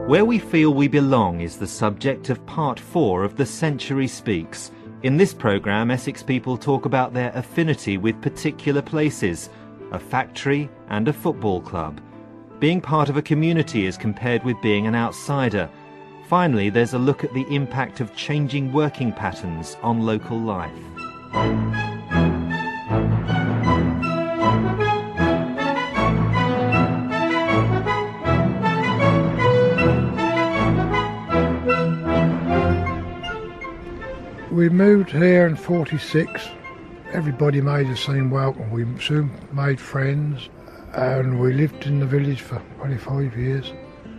Where we feel we belong is the subject of part 4 of The Century Speaks. In this programme, Essex people talk about their affinity with particular places, a factory and a football club. Being part of a community is compared with being an outsider. Finally, there's a look at the impact of changing working patterns on local life. We moved here in '46. Everybody made the same welcome. We soon made friends and we lived in the village for 25 years.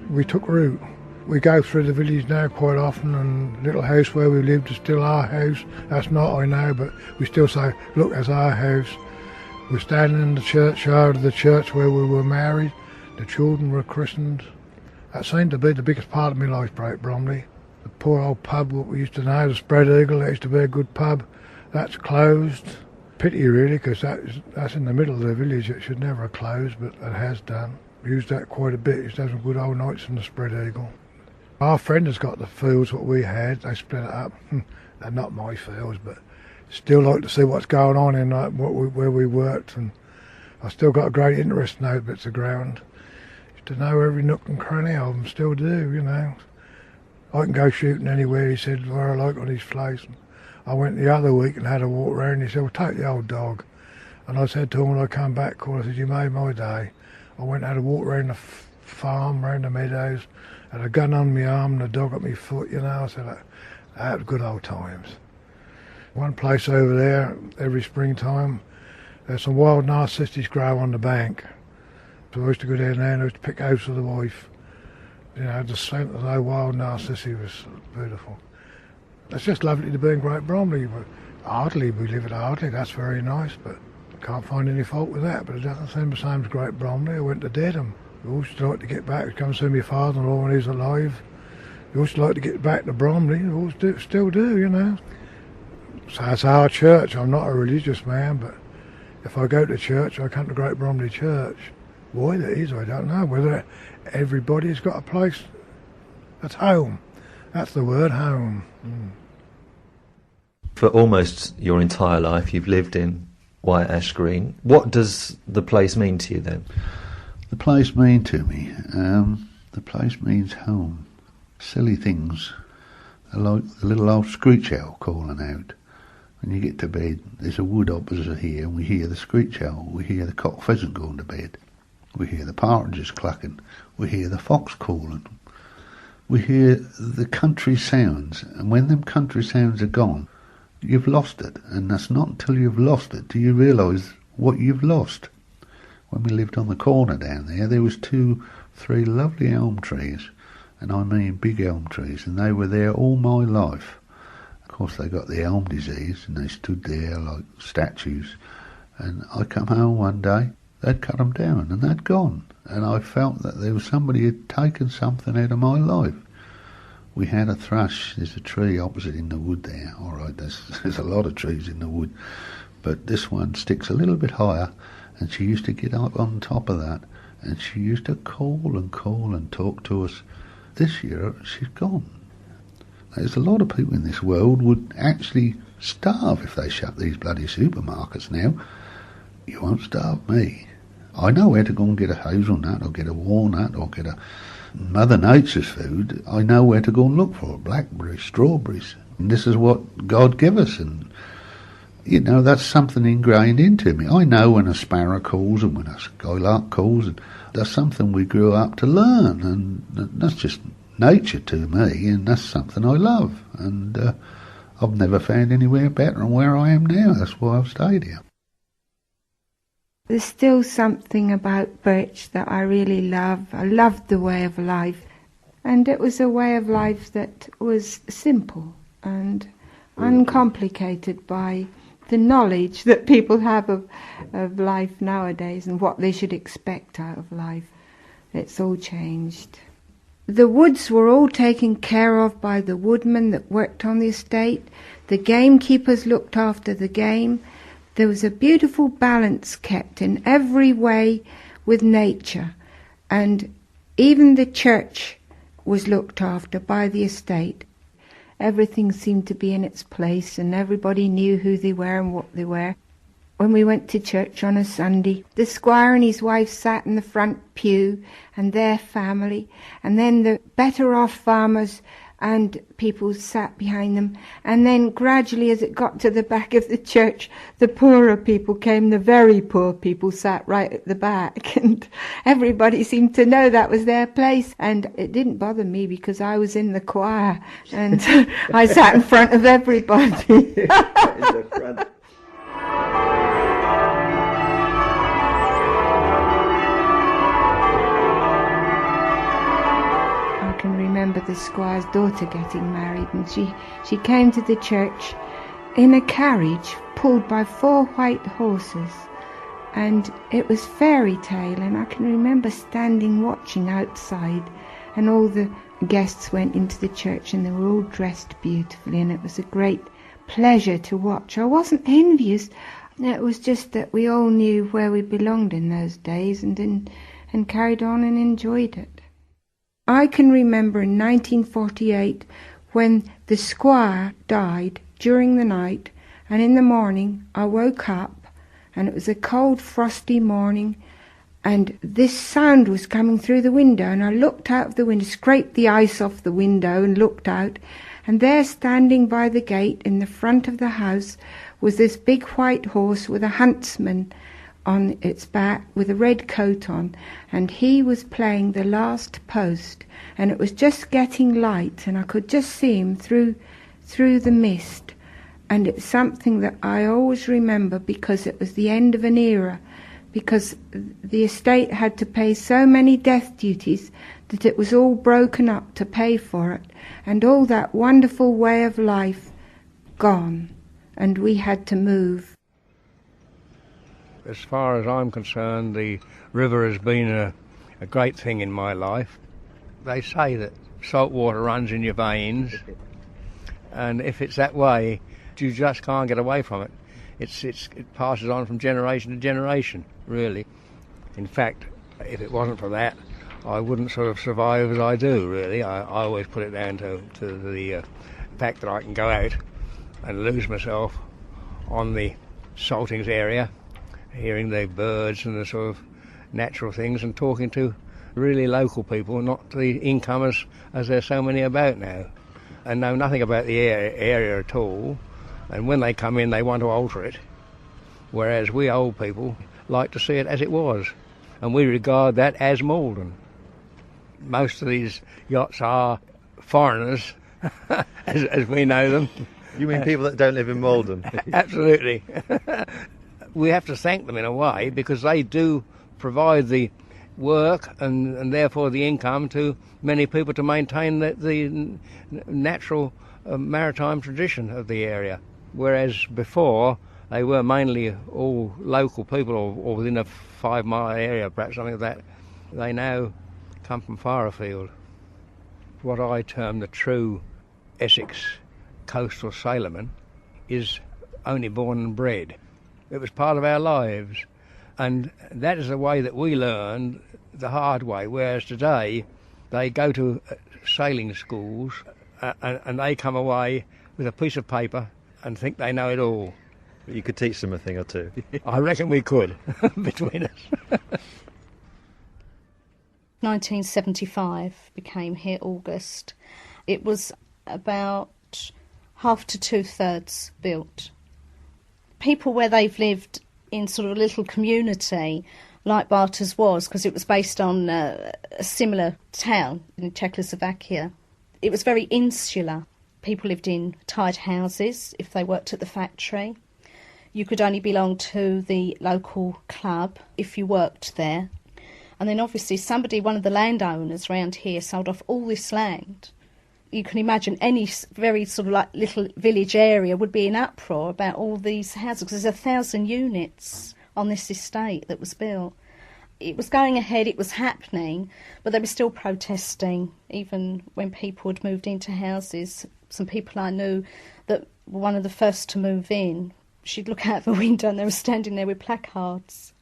We took root. We go through the village now quite often, and the little house where we lived is still our house. That's not, I know, but we still say, look, that's our house. We're standing in the churchyard of the church where we were married. The children were christened. That seemed to be the biggest part of my life, Bromley. The poor old pub, what we used to know, the Spread Eagle, that used to be a good pub. That's closed. Pity really, because that's in the middle of the village. It should never have closed, but it has done. We used that quite a bit. Used to have some good old nights in the Spread Eagle. Our friend has got the fields what we had. They split it up. They're not my fields, but still like to see what's going on in where we worked. And I still got a great interest in those bits of ground. Used to know every nook and cranny of them. Still do, you know. I can go shooting anywhere, he said, where I like on his place. And I went the other week and had a walk around. He said, well, take the old dog. And I said to him when I come back, I said, you made my day. I went and had a walk around the farm, around the meadows, had a gun on my arm and a dog at my foot, you know. I said, that was good old times. One place over there, every springtime, there's some wild narcissus grow on the bank. So I used to go down there and I used to pick out for the wife. You know, the scent of those wild narcissus was beautiful. It's just lovely to be in Great Bromley. Ardley, we live at Ardley, that's very nice, but can't find any fault with that. But it doesn't seem the same as Great Bromley. I went to Dedham. We always like to get back to come see my father-in-law when he was alive. We always like to get back to Bromley. We always still do, you know. So it's our church. I'm not a religious man, but if I go to church, I come to Great Bromley Church. Why that is, I don't know. Whether everybody's got a place that's home. That's the word, home. For almost your entire life, you've lived in White Ash Green. What does the place mean to you then? The place mean to me? The place means home. Silly things like the little old screech owl calling out. When you get to bed, there's a wood opposite here, and we hear the screech owl. We hear the cock pheasant going to bed. We hear the partridges clucking. We hear the fox calling. We hear the country sounds, and when them country sounds are gone, you've lost it. And that's not until you've lost it do you realise what you've lost. When we lived on the corner down there was 2-3 lovely elm trees, and I mean big elm trees, and they were there all my life. Of course they got the elm disease, and they stood there like statues, and I come home one day, they'd cut them down and they'd gone, and I felt that there was somebody had taken something out of my life. We had a thrush. There's a tree opposite in the wood there. All right, there's a lot of trees in the wood, but this one sticks a little bit higher, and she used to get up on top of that, and she used to call and talk to us. This year she's gone. There's a lot of people in this world would actually starve if they shut these bloody supermarkets now. You won't starve me. I know where to go and get a hazelnut or get a walnut or get a Mother Nature's food. I know where to go and look for it. Blackberries, strawberries. And this is what God gave us. And, you know, that's something ingrained into me. I know when a sparrow calls and when a skylark calls. And that's something we grew up to learn. And that's just nature to me. And that's something I love. And I've never found anywhere better than where I am now. That's why I've stayed here. There's still something about Birch that I really love. I loved the way of life. And it was a way of life that was simple and uncomplicated by the knowledge that people have of life nowadays and what they should expect out of life. It's all changed. The woods were all taken care of by the woodmen that worked on the estate. The gamekeepers looked after the game. There was a beautiful balance kept in every way with nature, and even the church was looked after by the estate. Everything seemed to be in its place and everybody knew who they were and what they were. When we went to church on a Sunday, the squire and his wife sat in the front pew and their family, and then the better off farmers and people sat behind them, and then gradually as it got to the back of the church, the poorer people came, the very poor people sat right at the back, and everybody seemed to know that was their place, and it didn't bother me because I was in the choir and I sat in front of everybody. I can remember the squire's daughter getting married, and she came to the church in a carriage pulled by 4 white horses, and it was fairy tale, and I can remember standing watching outside, and all the guests went into the church and they were all dressed beautifully, and it was a great pleasure to watch. I wasn't envious, it was just that we all knew where we belonged in those days and carried on and enjoyed it. I can remember in 1948 when the squire died during the night, and in the morning I woke up and it was a cold frosty morning and this sound was coming through the window, and I looked out of the window, scraped the ice off the window and looked out, and there standing by the gate in the front of the house was this big white horse with a huntsman on its back with a red coat on, and he was playing the last post, and it was just getting light and I could just see him through the mist, and it's something that I always remember because it was the end of an era, because the estate had to pay so many death duties that it was all broken up to pay for it, and all that wonderful way of life gone, and we had to move. As far as I'm concerned, the river has been a great thing in my life. They say that salt water runs in your veins, and if it's that way, you just can't get away from it. It passes on from generation to generation, really. In fact, if it wasn't for that, I wouldn't sort of survive as I do, really. I always put it down to the fact that I can go out and lose myself on the saltings area, hearing the birds and the sort of natural things and talking to really local people, not the incomers as there's so many about now, and know nothing about the area at all. And when they come in, they want to alter it, whereas we old people like to see it as it was, and we regard that as Malden. Most of these yachts are foreigners, as we know them. You mean people that don't live in Malden? Absolutely. We have to thank them in a way, because they do provide the work and therefore the income to many people to maintain the natural maritime tradition of the area. Whereas before, they were mainly all local people or within a 5-mile area, perhaps something like that. They now come from far afield. What I term the true Essex coastal sailorman is only born and bred. It was part of our lives, and that is the way that we learned the hard way, whereas today they go to sailing schools and they come away with a piece of paper and think they know it all. But you could teach them a thing or two. I reckon we could, between us. 1975 became here August. It was about half to 2/3 built. People where they've lived in sort of a little community like Barters was, because it was based on a similar town in Czechoslovakia. It was very insular. People lived in tied houses if they worked at the factory. You could only belong to the local club if you worked there. And then obviously one of the landowners around here sold off all this land. You can imagine any very sort of like little village area would be in uproar about all these houses, because there's 1,000 units on this estate that was built. It was going ahead, it was happening, but they were still protesting, even when people had moved into houses. Some people I knew that were one of the first to move in, she'd look out the window and they were standing there with placards.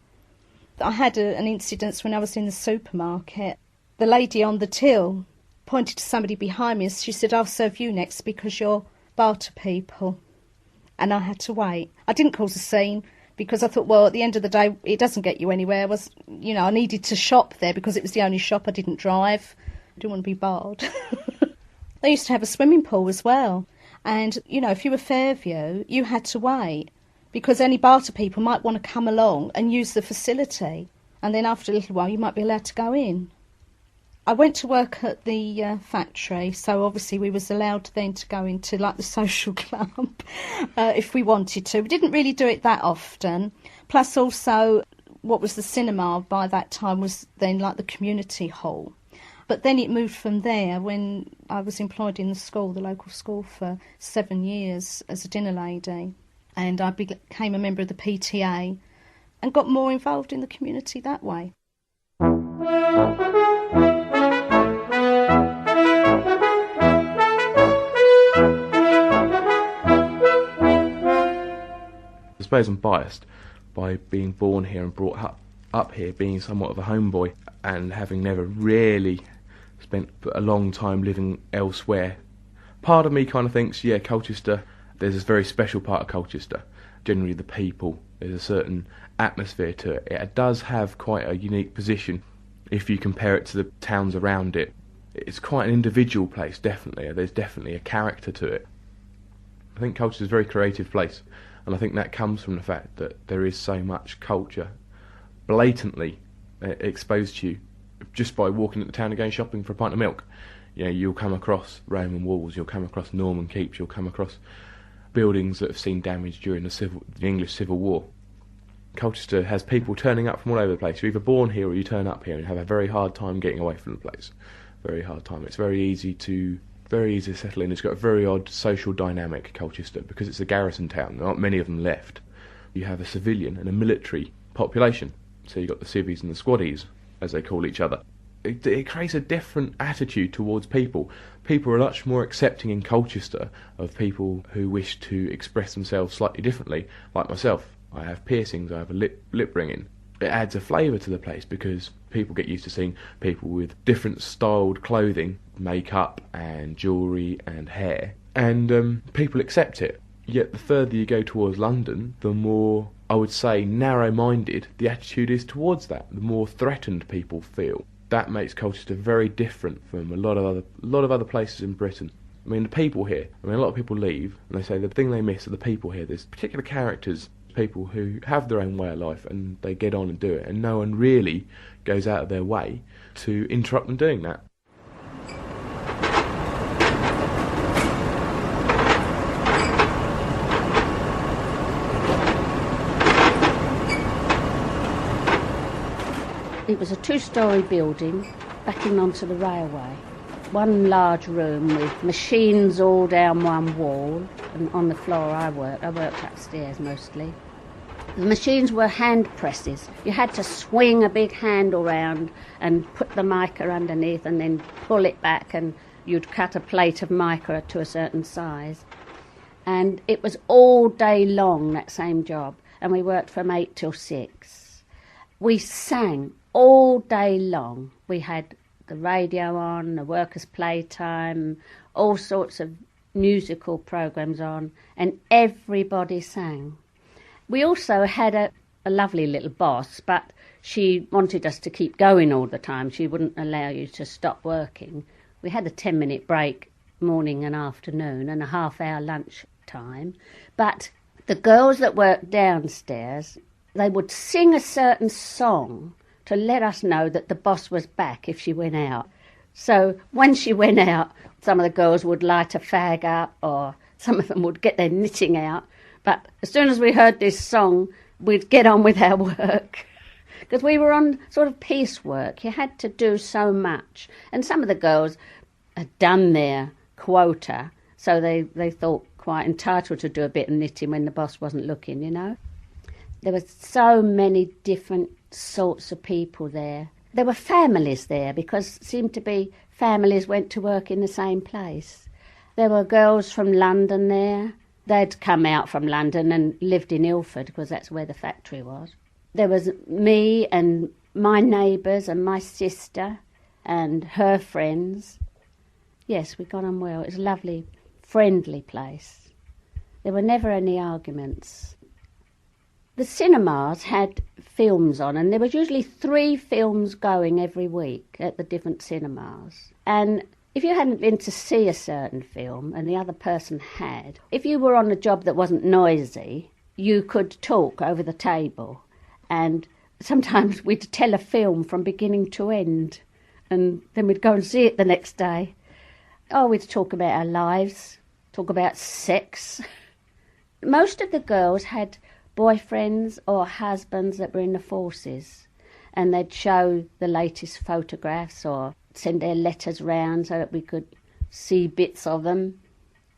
I had an incident when I was in the supermarket. The lady on the till pointed to somebody behind me and she said, "I'll serve you next because you're barter people." And I had to wait. I didn't cause a scene because I thought, well, at the end of the day, it doesn't get you anywhere. I needed to shop there because it was the only shop. I didn't drive. I didn't want to be barred. They used to have a swimming pool as well. And, if you were Fairview, you had to wait because any barter people might want to come along and use the facility. And then after a little while, you might be allowed to go in. I went to work at the factory, so obviously we was allowed then to go into like the social club if we wanted to. We didn't really do it that often. Plus also what was the cinema by that time was then like the community hall. But then it moved from there when I was employed in the local school for 7 years as a dinner lady. And I became a member of the PTA and got more involved in the community that way. I suppose I'm biased by being born here and brought up here, being somewhat of a homeboy and having never really spent a long time living elsewhere. Part of me kind of thinks, yeah, Colchester, there's this very special part of Colchester. Generally the people, there's a certain atmosphere to it. It does have quite a unique position if you compare it to the towns around it. It's quite an individual place, definitely. There's definitely a character to it. I think Colchester's a very creative place. And I think that comes from the fact that there is so much culture blatantly exposed to you just by walking at the town and going shopping for a pint of milk. You'll come across Roman walls, you'll come across Norman keeps, you'll come across buildings that have seen damage during the English Civil War. Colchester has people turning up from all over the place. You're either born here or you turn up here and have a very hard time getting away from the place. Very hard time. It's very easy to settle in. It's got a very odd social dynamic, Colchester, because it's a garrison town. There aren't many of them left. You have a civilian and a military population. So you've got the civvies and the squaddies, as they call each other. It creates a different attitude towards people. People are much more accepting in Colchester of people who wish to express themselves slightly differently, like myself. I have piercings, I have a lip ringing. It adds a flavour to the place because people get used to seeing people with different styled clothing, makeup and jewellery and hair, and people accept it. Yet the further you go towards London, the more, I would say, narrow-minded the attitude is towards that, the more threatened people feel. That makes Colchester very different from a lot of other places in Britain. I mean, the people here, a lot of people leave and they say the thing they miss are the people here. There's particular characters, people who have their own way of life and they get on and do it, and no one really goes out of their way to interrupt them doing that. It was a two-storey building backing onto the railway. One large room with machines all down one wall, and on the floor I worked upstairs mostly. The machines were hand presses. You had to swing a big handle round and put the mica underneath and then pull it back, and you'd cut a plate of mica to a certain size. And it was all day long, that same job, and we worked from 8 till 6. We sang all day long. We had the radio on, the workers' playtime, all sorts of musical programmes on, and everybody sang. We also had a lovely little boss, but she wanted us to keep going all the time. She wouldn't allow you to stop working. We had a 10-minute break morning and afternoon and a half-hour lunch time. But the girls that worked downstairs, they would sing a certain song to let us know that the boss was back if she went out. So when she went out, some of the girls would light a fag up, or some of them would get their knitting out. But as soon as we heard this song, we'd get on with our work. Because we were on sort of piecework. You had to do so much. And some of the girls had done their quota, so they thought quite entitled to do a bit of knitting when the boss wasn't looking, you know. There were so many different sorts of people there. There were families there because it seemed to be families went to work in the same place. There were girls from London there. They'd come out from London and lived in Ilford because that's where the factory was. There was me and my neighbours and my sister and her friends. Yes, we got on well. It was a lovely, friendly place. There were never any arguments. The cinemas had films on, and there was usually 3 films going every week at the different cinemas. And if you hadn't been to see a certain film and the other person had, if you were on a job that wasn't noisy, you could talk over the table. And sometimes we'd tell a film from beginning to end, and then we'd go and see it the next day. Oh, we'd talk about our lives, talk about sex. Most of the girls had boyfriends or husbands that were in the forces, and they'd show the latest photographs or send their letters round so that we could see bits of them.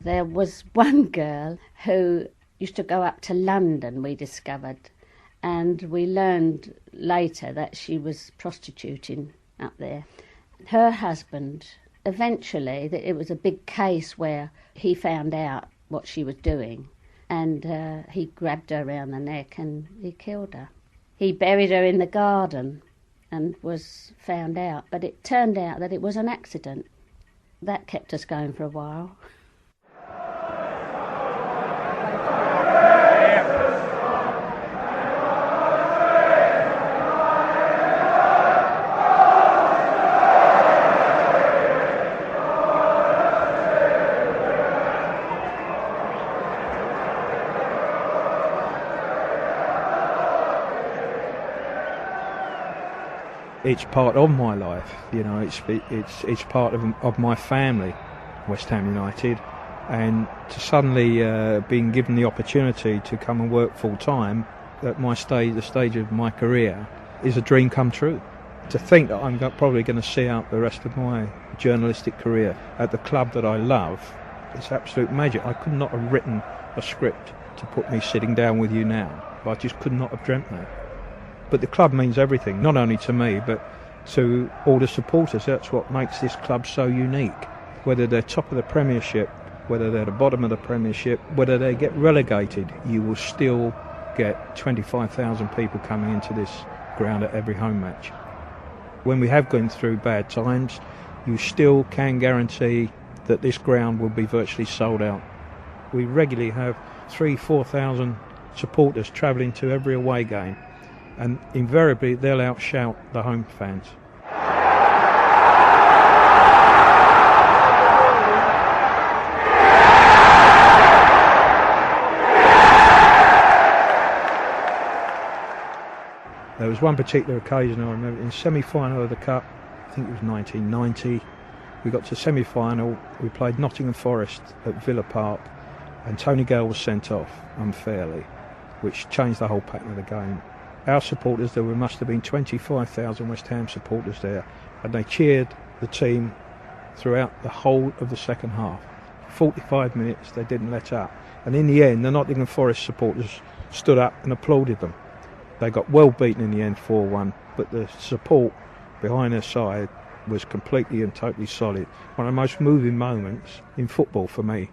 There was one girl who used to go up to London, we discovered, and we learned later that she was prostituting up there. Her husband, eventually, it was a big case where he found out what she was doing, and he grabbed her around the neck and he killed her. He buried her in the garden and was found out, but it turned out that it was an accident. That kept us going for a while. It's part of my life, you know. It's part of my family, West Ham United, and to suddenly being given the opportunity to come and work full time at my stage, the stage of my career, is a dream come true. To think that I'm probably going to see out the rest of my journalistic career at the club that I love, it's absolute magic. I could not have written a script to put me sitting down with you now. I just could not have dreamt that. But the club means everything, not only to me, but to all the supporters. That's what makes this club so unique. Whether they're top of the Premiership, whether they're the bottom of the Premiership, whether they get relegated, you will still get 25,000 people coming into this ground at every home match. When we have gone through bad times, you still can guarantee that this ground will be virtually sold out. We regularly have 3,000-4,000 supporters travelling to every away game, and invariably they'll outshout the home fans. There was one particular occasion I remember, in semi-final of the Cup, I think it was 1990, we got to semi-final, we played Nottingham Forest at Villa Park, and Tony Gale was sent off unfairly, which changed the whole pattern of the game. Our supporters, there must have been 25,000 West Ham supporters there, and they cheered the team throughout the whole of the second half. 45 minutes they didn't let up, and in the end the Nottingham Forest supporters stood up and applauded them. They got well beaten in the end 4-1, but the support behind their side was completely and totally solid. One of the most moving moments in football for me.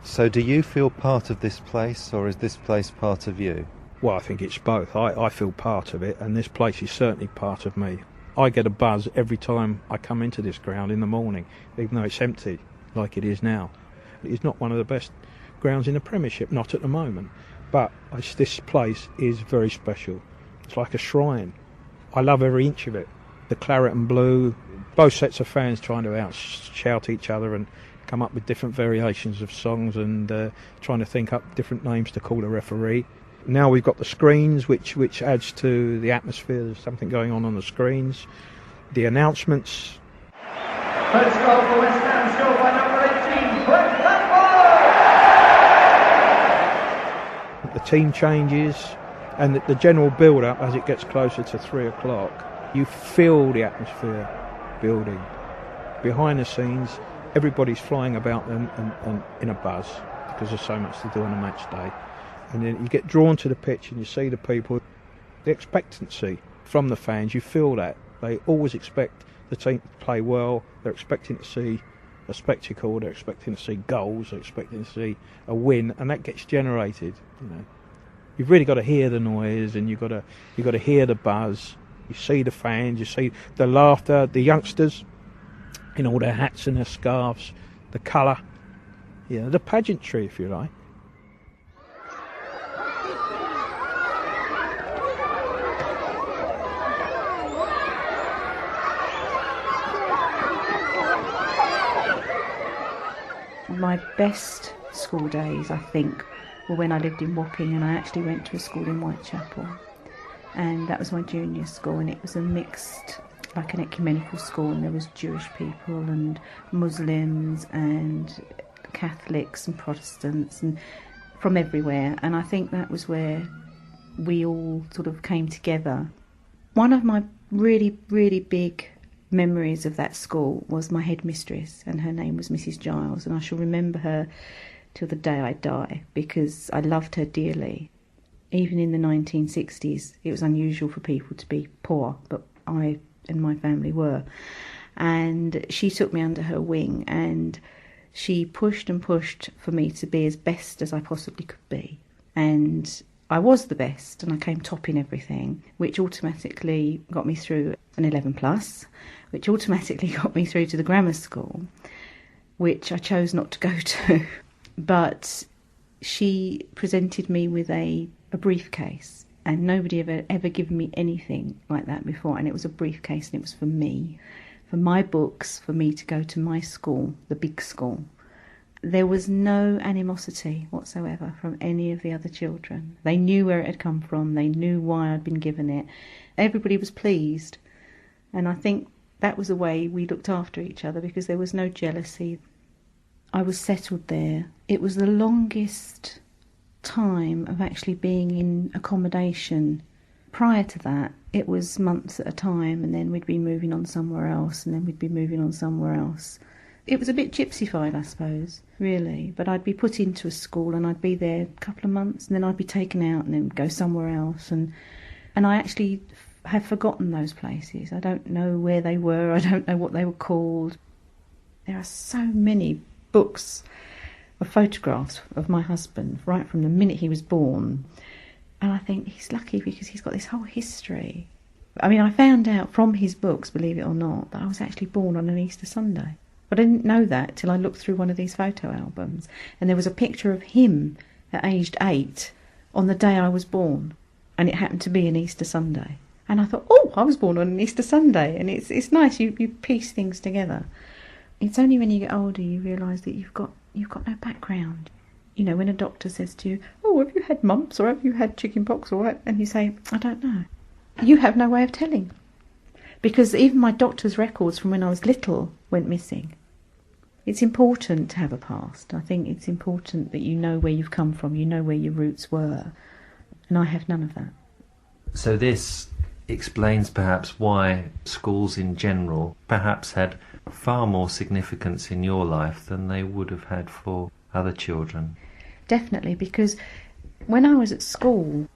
So do you feel part of this place, or is this place part of you? Well, I think it's both. I feel part of it, and this place is certainly part of me. I get a buzz every time I come into this ground in the morning, even though it's empty, like it is now. It's not one of the best grounds in the Premiership, not at the moment, but this place is very special. It's like a shrine. I love every inch of it. The claret and blue, both sets of fans trying to out-shout each other and come up with different variations of songs and trying to think up different names to call a referee. Now we've got the screens, which adds to the atmosphere. There's something going on the screens. The announcements. First goal for West Ham, scored by number 18, Brett Blackwell. The team changes, and the general build-up as it gets closer to 3 o'clock. You feel the atmosphere building. Behind the scenes, everybody's flying about and in a buzz because there's so much to do on a match day. And then you get drawn to the pitch and you see the people, the expectancy from the fans, you feel that. They always expect the team to play well, they're expecting to see a spectacle, they're expecting to see goals, they're expecting to see a win, and that gets generated, you know. You've really got to hear the noise, and you've got to hear the buzz. You see the fans, you see the laughter, the youngsters in all their hats and their scarves, the colour, the pageantry, if you like. My best school days, I think, were when I lived in Wapping and I actually went to a school in Whitechapel. And that was my junior school, and it was a mixed, like an ecumenical school, and there was Jewish people and Muslims and Catholics and Protestants and from everywhere. And I think that was where we all sort of came together. One of my really, really big memories of that school was my headmistress, and her name was Mrs. Giles, and I shall remember her till the day I die because I loved her dearly. Even in the 1960s, it was unusual for people to be poor, but I and my family were. And she took me under her wing, and she pushed and pushed for me to be as best as I possibly could be. And I was the best, and I came top in everything, which automatically got me through an 11+, which automatically got me through to the grammar school, which I chose not to go to. But she presented me with a briefcase, and nobody ever given me anything like that before, and it was a briefcase, and it was for me, for my books, for me to go to my school, the big school. There was no animosity whatsoever from any of the other children. They knew where it had come from, they knew why I'd been given it. Everybody was pleased, and I think that was the way we looked after each other, because there was no jealousy. I was settled there. It was the longest time of actually being in accommodation. Prior to that, it was months at a time, and then we'd be moving on somewhere else, and then we'd be moving on somewhere else. It was a bit gypsified, I suppose, really, but I'd be put into a school and I'd be there a couple of months, and then I'd be taken out and then go somewhere else, and I actually have forgotten those places. I don't know where they were, I don't know what they were called. There are so many books of photographs of my husband right from the minute he was born, and I think he's lucky because he's got this whole history. I mean, I found out from his books, believe it or not, that I was actually born on an Easter Sunday. But I didn't know that till I looked through one of these photo albums, and there was a picture of him at aged 8 on the day I was born, and it happened to be an Easter Sunday. And I thought, oh, I was born on an Easter Sunday, and it's nice, you piece things together. It's only when you get older you realise that you've got no background. You know, when a doctor says to you, oh, have you had mumps or have you had chicken pox or what? And you say, I don't know. You have no way of telling. Because even my doctor's records from when I was little went missing. It's important to have a past. I think it's important that you know where you've come from, you know where your roots were. And I have none of that. So this explains perhaps why schools in general perhaps had far more significance in your life than they would have had for other children. Definitely, because when I was at school,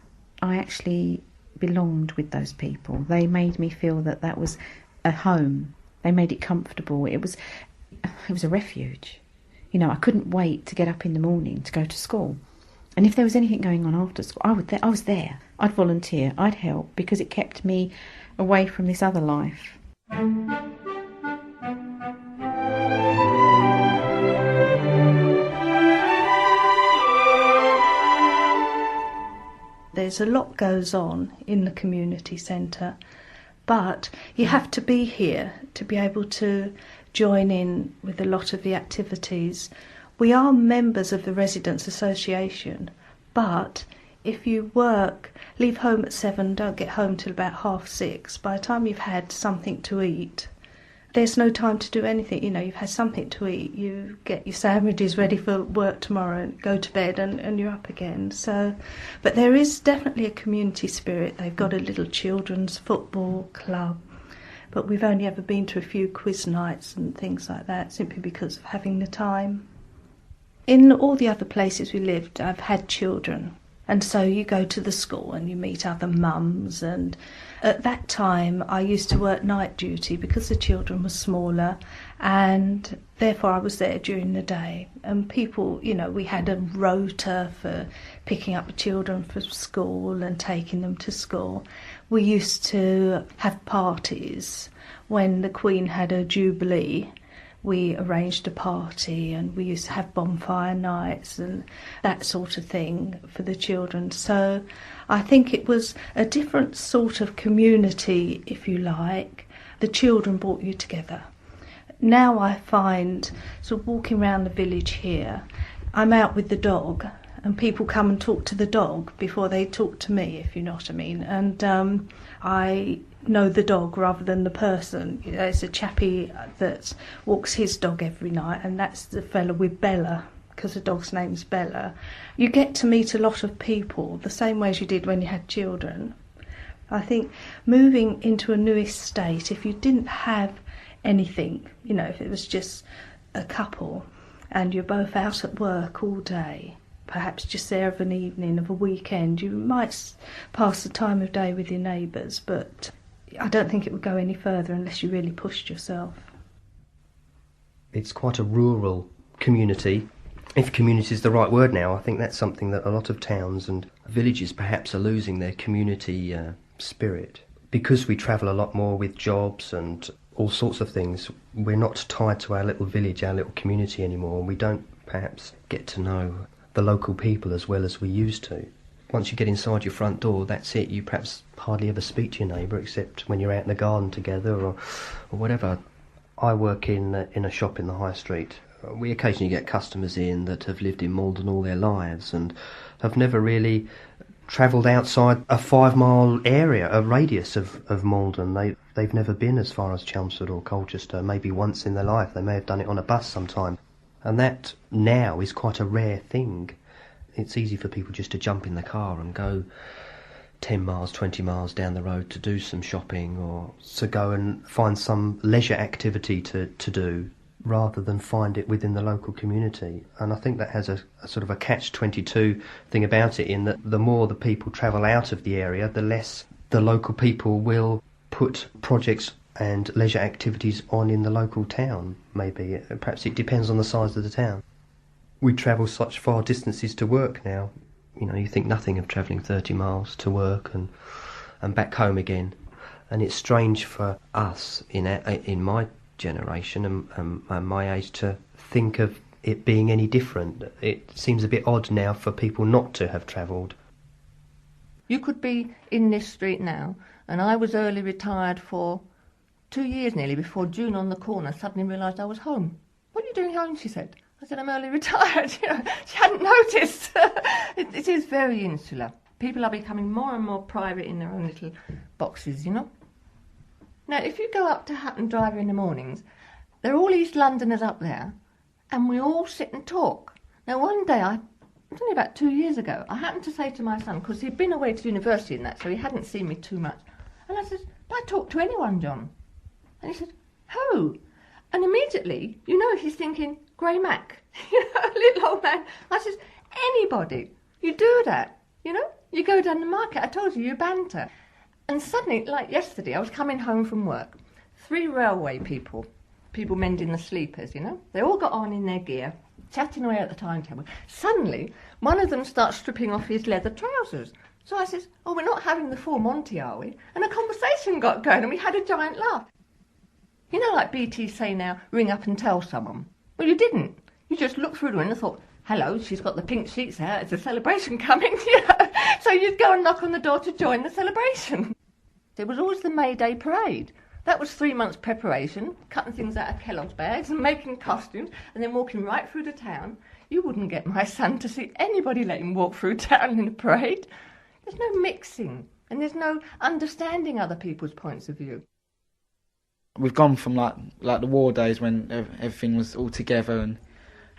I actually belonged with those people. They made me feel that was a home. They made it comfortable. It was a refuge. You know, I couldn't wait to get up in the morning to go to school. And if there was anything going on after school, I was there. I'd volunteer, I'd help, because it kept me away from this other life. There's a lot goes on in the community centre, but you have to be here to be able to join in with a lot of the activities. We are members of the Residents' Association, but if you leave home at 7, don't get home till about 6:30, by the time you've had something to eat, there's no time to do anything. You know, you've had something to eat, you get your sandwiches ready for work tomorrow and go to bed and you're up again. So, but there is definitely a community spirit. They've got a little children's football club, but we've only ever been to a few quiz nights and things like that, simply because of having the time. In all the other places we lived, I've had children, and so you go to the school and you meet other mums, and at that time I used to work night duty because the children were smaller, and therefore I was there during the day. And people, you know, we had a rota for picking up the children from school and taking them to school. We used to have parties when the Queen had her Jubilee, we arranged a party and we used to have bonfire nights and that sort of thing for the children. So I think it was a different sort of community, if you like. The children brought you together. Now I find, sort of walking around the village here, I'm out with the dog and people come and talk to the dog before they talk to me, if you know what I mean. And I know the dog rather than the person. You know, it's a chappie that walks his dog every night, and that's the fella with Bella, because the dog's name's Bella. You get to meet a lot of people the same way as you did when you had children. I think moving into a new estate, if you didn't have anything, you know, if it was just a couple and you're both out at work all day, perhaps just there of an evening, of a weekend, you might pass the time of day with your neighbours, but I don't think it would go any further unless you really pushed yourself. It's quite a rural community. If community is the right word now, I think that's something that a lot of towns and villages perhaps are losing, their community spirit. Because we travel a lot more with jobs and all sorts of things, we're not tied to our little village, our little community anymore, and we don't perhaps get to know the local people as well as we used to. Once you get inside your front door, that's it. You perhaps hardly ever speak to your neighbour except when you're out in the garden together or whatever. I work in a shop in the high street. We occasionally get customers in that have lived in Malden all their lives and have never really travelled outside a 5-mile area, a radius of Malden. They've never been as far as Chelmsford or Colchester. Maybe once in their life. They may have done it on a bus sometime. And that now is quite a rare thing. It's easy for people just to jump in the car and go 10 miles, 20 miles down the road to do some shopping or to go and find some leisure activity to do rather than find it within the local community. And I think that has a sort of a catch-22 thing about it, in that the more the people travel out of the area, the less the local people will put projects and leisure activities on in the local town, maybe. Perhaps it depends on the size of the town. We travel such far distances to work now. You know, you think nothing of travelling 30 miles to work and back home again. And it's strange for us in my generation and my age to think of it being any different. It seems a bit odd now for people not to have travelled. You could be in this street now, and I was early retired for 2 years nearly before June on the corner suddenly realised I was home. "What are you doing home?" she said. I said, "I'm early retired." You know, she hadn't noticed. It is very insular. People are becoming more and more private in their own little boxes, you know. Now, if you go up to Hutton Driver in the mornings, there are all East Londoners up there, and we all sit and talk. Now, one day, it was only about 2 years ago, I happened to say to my son, because he'd been away to university and that, so he hadn't seen me too much, and I said, "Do I talk to anyone, John?" And he said, "Who?" And immediately, you know, he's thinking, Grey Mac, you know, little old man. I said, "Anybody. You do that, you know. You go down the market, I told you banter." And suddenly, like yesterday, I was coming home from work. 3 railway people mending the sleepers, you know. They all got on in their gear, chatting away at the timetable. Suddenly, one of them starts stripping off his leather trousers. So I says, "Oh, we're not having the full Monty, are we?" And a conversation got going and we had a giant laugh. You know, like BT say now, ring up and tell someone. Well, you didn't. You just looked through the window and thought, "Hello, she's got the pink sheets out, it's a celebration coming," you know. So you'd go and knock on the door to join the celebration. There was always the May Day parade. That was 3 months' preparation, cutting things out of Kellogg's bags and making costumes and then walking right through the town. You wouldn't get my son to see anybody let him walk through town in a parade. There's no mixing and there's no understanding other people's points of view. We've gone from like the war days when everything was all together, and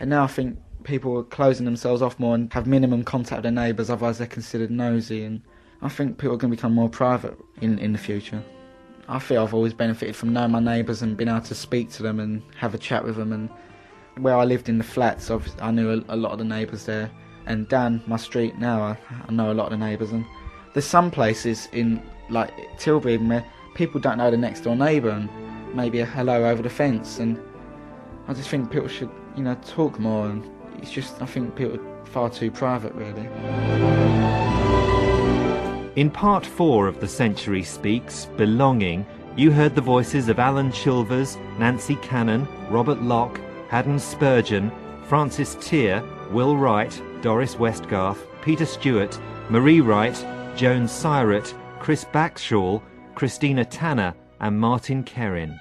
now I think people are closing themselves off more and have minimum contact with their neighbours, otherwise they're considered nosy, and I think people are going to become more private in the future. I feel I've always benefited from knowing my neighbours and being able to speak to them and have a chat with them, and where I lived in the flats, I knew a lot of the neighbours there, and down my street now I know a lot of the neighbours, and there's some places in like Tilbury where people don't know the next door neighbour and maybe a hello over the fence, and I just think people should, you know, talk more, and it's just, I think people are far too private really. In part 4 of The Century Speaks, Belonging, you heard the voices of Alan Chilvers, Nancy Cannon, Robert Locke, Haddon Spurgeon, Francis Tier, Will Wright, Doris Westgarth, Peter Stewart, Marie Wright, Joan Syrett, Chris Baxshall, Christina Tanner and Martin Kerrin.